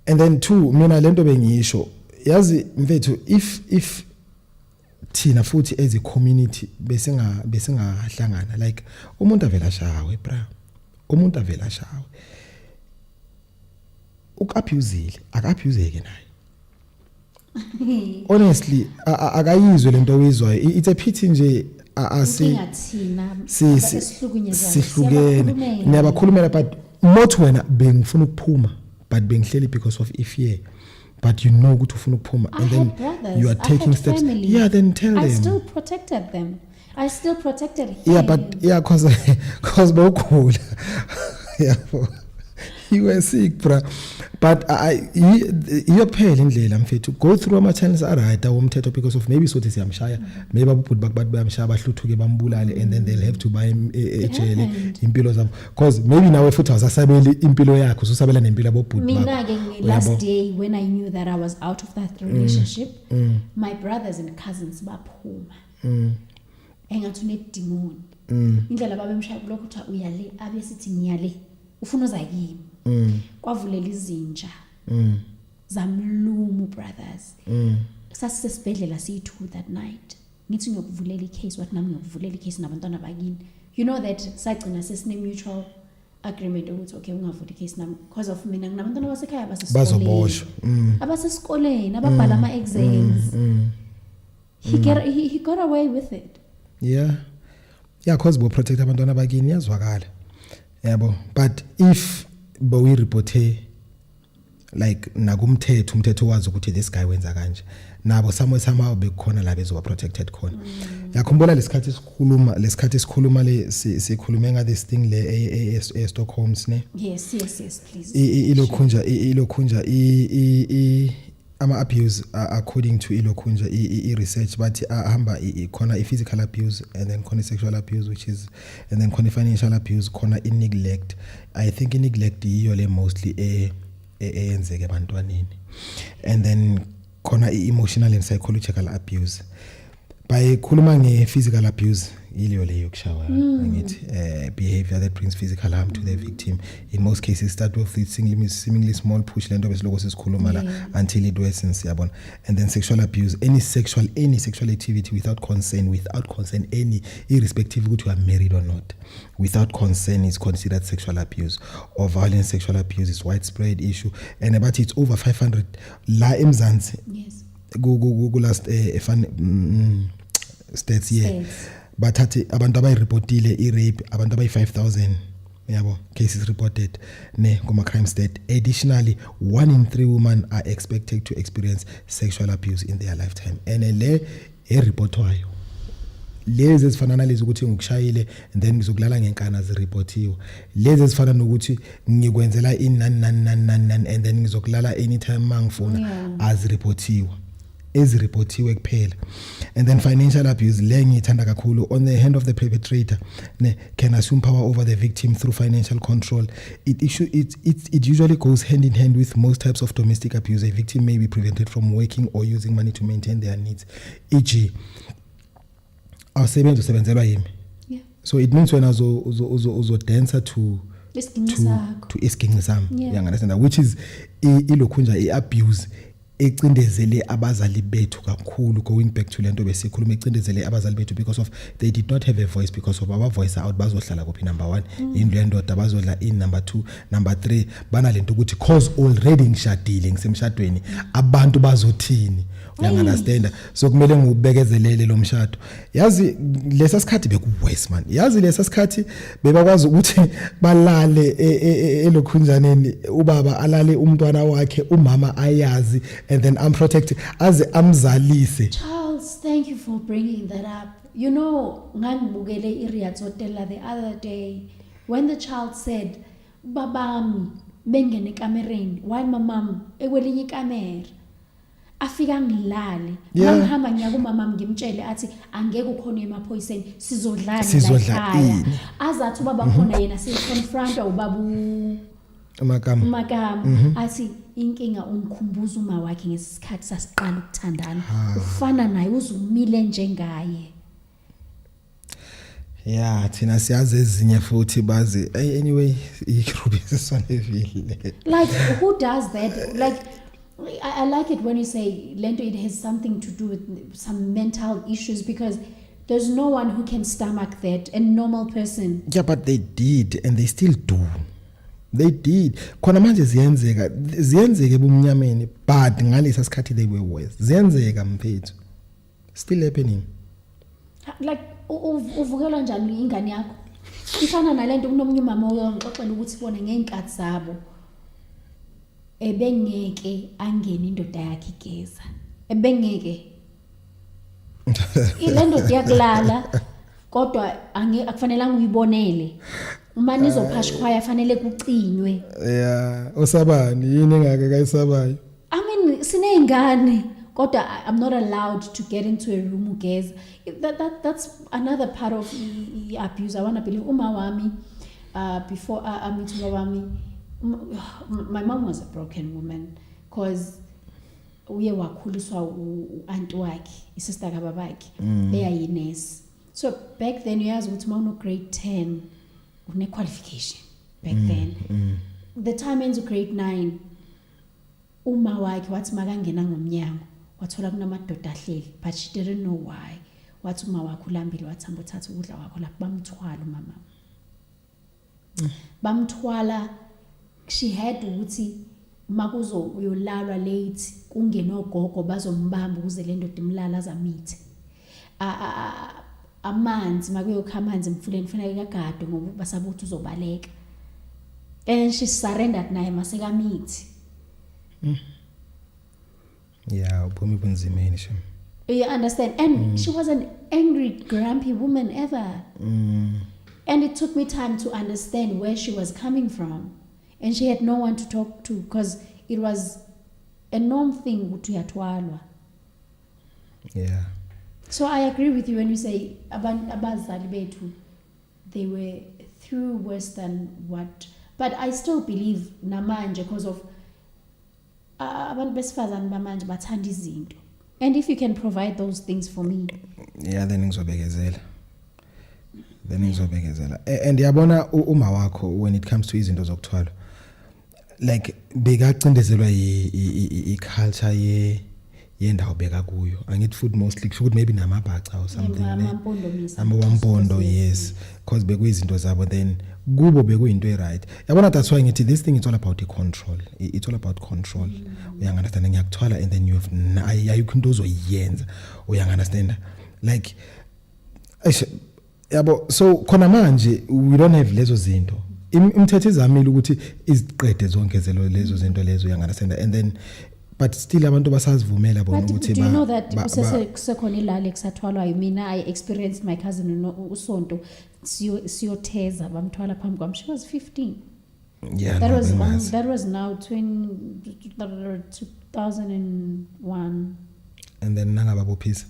And then two, mina lento bengisho yazi mfethu if thina futhi as a community besingahlangana like umuntu avela shawe bra umuntu avela shawe ukabusile akabuseke naye honestly akayizwe lento oyizwayo it's a pity nje sihlukene niyabakhulumela but not wena bengifuna ukuphuma but bengihleli because of fear. But you know ukuthi ufuna ukuphuma and then you are taking steps. Family. Yeah, then tell them. I still protected them. I still protected him. Yeah, but yeah, cause bawukhula. Yeah, you were sick, bro. But iyophela indlela mfethu go through ama channels are right awomthetho because of maybe sothi siyamshaya maybe abubhuti bakubathi bayamshaya bahluthuke bambulale and then they'll have to buy ejele impilo zabo because maybe nawe futhi awusasabeli impilo yakho usabela nempilo abobhuti bakho. Mina ke last day when I knew that I was out of that relationship my brothers and cousins baphuma engathi unedimoni indlela babemshaya kulokho uthi uyale abe sithi ngiyale ufuna uzakimi kwavulela izinja zamlumu brothers sasisesibhedlela siyi2 that night ngithi ngiyokuvulela icase wathi nami ngiyokuvulela icase nabantwana bakini you know that sagcina sesine mutual agreement ukuthi okay ungavula icase nami because of mina nginabantwana basekhaya bazoboshwa abasesikoleni ababhala ama exams he got away with it yeah cause bo protect abantwana bakini yazwakala yabo but if we report like umthetho wazi ukuthi this guy wenza kanje nabo somehow bekhona la bezoba protected khona yakhumbula lesikhathi sikhuluma sikhulume nga this thing le Stockholm ne yes please ilokhunja ama abuse according to ilokhunja research but ahamba khona physical abuse and then khona sexual abuse which is and then khona financial abuse khona neglect. I think neglect yiyo le mostly eyenzeke ebantwaneni and then khona emotional and psychological abuse by khuluma nge-physical abuse iliyo leyo kushawa ngithi behavior that brings physical harm to the victim in most cases start with seemingly small push lento besiloko sesikhuluma la until it worsens yabona and then sexual abuse any sexual activity without consent any irrespective ukuthi you are married or not without consent is considered sexual abuse or violent sexual abuse is widespread issue and about it's over 500 la eMzansi yes go last states yeah bathathe abantu abayireportile irape abantu abayi5000 yabo cases reported ne kuma crime state additionally 1 in 3 women are expected to experience sexual abuse in their lifetime and le reportwayo lezi ezifana nalezi ukuthi ngikushayile and then ngizokulala ngenkana zireportiwe lezi ezifana nokuthi ngikwenzela inani and then ngizokulala anytime mangifuna azireportiwe ezireportiwe kuphela and then financial abuse le ngithanda kakhulu on the hand of the perpetrator ne can assume power over the victim through financial control it usually goes hand in hand with most types of domestic abuse a victim may be prevented from working or using money to maintain their needs e.g. awusebenza usebenzelwa yimi so it means wena uzo dancer to isigingci sami understand which is ilokhunja iabuse ecindezele abazali bethu kakhulu going back to lento besikhuluma ecindezele abazali bethu because of they did not have a voice because of our voice out bazohlala kuphi number 1 indlu yendoda bazodla in number 2 number 3 bana lento ukuthi cause already ngishadile ngisemshadweni abantu bazothini uyangunderstand so kumele ngubekezelele lo mshado yazi lesa sikhathi bekuwest man yazi lesa sikhathi bebakwazi ukuthi balale elokhunjaneni ubaba alale umntwana wakhe umama ayazi and then I'm protected as amzalise. Charles, thank you for bringing that up. You know, ngangibukele iRiyadh Hotel the other day when the child said babami bengene ekamereni while mamam ekwelinye ikamera afika ngilale ngihamba ngiya kumama ngimtshele athi angeke ukhona emaphoyiseni sizodlala ekhaya azathi ubaba khona yena siconfront ubabu umakama athi inkinga umkhumbuza uma wakhe ngesikhathi sasiqala ukuthandana ufana naye uzumile njengaye Yeah, thina siyazi ezinye futhi bazi. Anyway, igroup isonevile. Like, who does that? Like, I like it when you say, Lento, it has something to do with some mental issues, because there's no one who can stomach that, a normal person. Yeah, but they did and they still do. They did. Khona manje ziyenzeke bumnyameni, but ngalesa sikhathi they were worse. Ziyenzeka mfethu. Still happening. Like, uvukelwa njani ingane yakho? Ifana nalento kunomunye umama oyongixoxela ukuthi bona ngeenkathi zabo ebengeke angene indoda yakhe igeza. Ebengeke. Ilendo diyakulala kodwa akufanelanga uyibonele. Uma nizophashkhwaya fanele kucinywe. Yeah, osabani yini engake kayisabayo? I mean, sineyingane kodwa I'm not allowed to get into a room ugeza. That's another part of abuse. I want to believe uma wami before I meet wami, my mom was a broken woman because uye wakhuliswa u-auntie wakhe, isister kababakhe, eyayinesi. So back then uyazi ukuthi uma uno grade 10 une qualification back then. The time enza grade 9 uma wakhe wathi makangena ngomnyango wathola kunamadoda ahleli, but she didn't know why. Wathi uma wakhe ulambile wathamba uthatha ukudla kwakho lapho bamthwala umama. Bamthwala, she had ukuthi makuzo uyolalwa late kungenogogo bazombamba ukuze le ndoda imlala azamithe. Amanzi makuyokha amanzi emfuleni fanele kagade ngoba basabuthi uzobaleka. And she surrendered naye masekamithi. Yeah, uphumi bunzimeni shem. You understand? And she was an angry, grumpy woman ever. And it took me time to understand where she was coming from. And she had no one to talk to because it was a norm thing ukuthi uyatwalwa. Yeah. So I agree with you when you say abazali bethu, they were through worse than what. But I still believe namanje because of abantu besifazane bamanje bathanda izinto. And if you can provide those things for me. Yeah, then ngizobekezela. And yabona uma wakho when it comes to izinto zokuthwala. Like bekacindezelwa i-culture yendawo beka kuyo. Angithi food mostly should maybe namabhaca or something. Amampondo, yes. Because bekuyizinto zabo then kubo bekuyinto right. Yabona that's why ngithi this thing is all about the control. It's all about control. Uyangunderstand ngiyakuthwala and then you have ayikho into ozoyenza. Uyangunderstand like yabo so khona manje we don't have lezo zinto. Imithetho izamile ukuthi iziqede zonke lezo zinto lezo uyangunderstand and then but still abantu basazivumela bona ukuthi do you know that kusekhona ilale kusathwalwayo? Mina I experienced my cousin uSonto siyotheza bamthwala phambi kwami. She was 15. Yeah, that was now 2001. And then nangaba bophisa.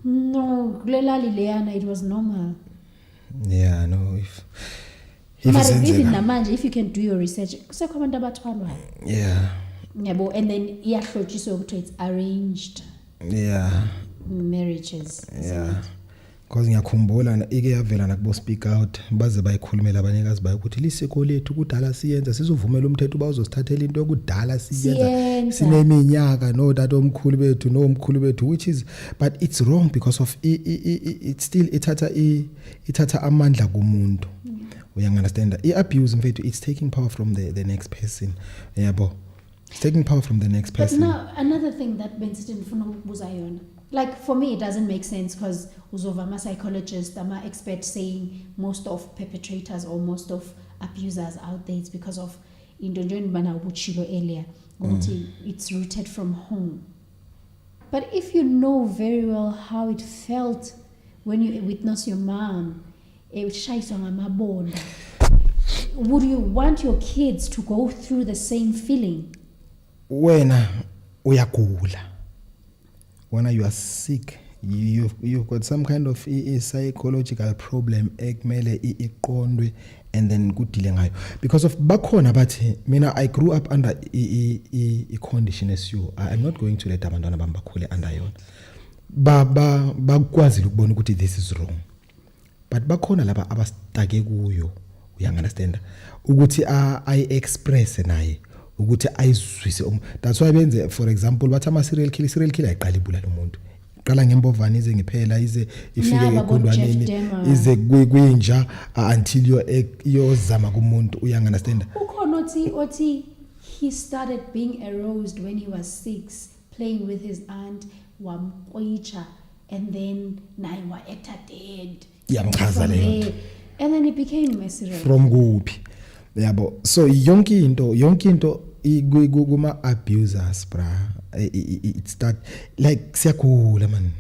No, kulelali leyana it was normal. Yeah, no, if even namanje if you can do your research kusekho abantu abathwalwayo. Yeah. Yabo, and then iyahlotshiswa ukuthi it's arranged. Yeah. Marriages. Yeah. Because ngiyakhumbula ike yavela nakubo speak out baze bayikhulumela abanikazi bayo ukuthi liseko lethu kudala siyenza sizovumela umthetho bazosithathela into yokudala siyenza sineminyaka no dad omkhulu bethu no omkhulu bethu, which is but it's wrong because of it still ithatha amandla kumuntu. Uyangunderstand i-abuse mfethu it's taking power from the next person. Yabo, it's taking power from the next person. But now another thing that Bensithi ndifuna ukubuza yona, like for me it doesn't make sense because uzova ama psychologists ama experts saying most of perpetrators or most of abusers out there it's because of into njengoba bana ubuchilo earlier ukuthi it's rooted from home. But if you know very well how it felt when you witness your mom shayiswa ngamabonda, would you want your kids to go through the same feeling? Wena uyagula. When you are sick, you've got some kind of a psychological problem ekumele iqondwe and then kudile ngayo because of bakhona bathi mina I grew up under a condition as you. I'm not going to let abantwana bami bakhule under yona. Bakwazile ukubona ukuthi this is wrong. but bakhona laba abastake kuyo uyangunderstand ukuthi I express naye ukuthi ayizwise that's why benze for example bathi ama serial killer ayiqala ibulala umuntu qala ngembovane ize ngiphela ize ifike ekondwaneni ize kwinja until yozama kumuntu uyangunderstand ukhona othi he started being aroused when he was 6 playing with his aunt wamqwicha and then naye wa actor dead yamchaza leyo and then it became a serial from kuphi yabo so yonke into kuma abusers bra it start like siyagula man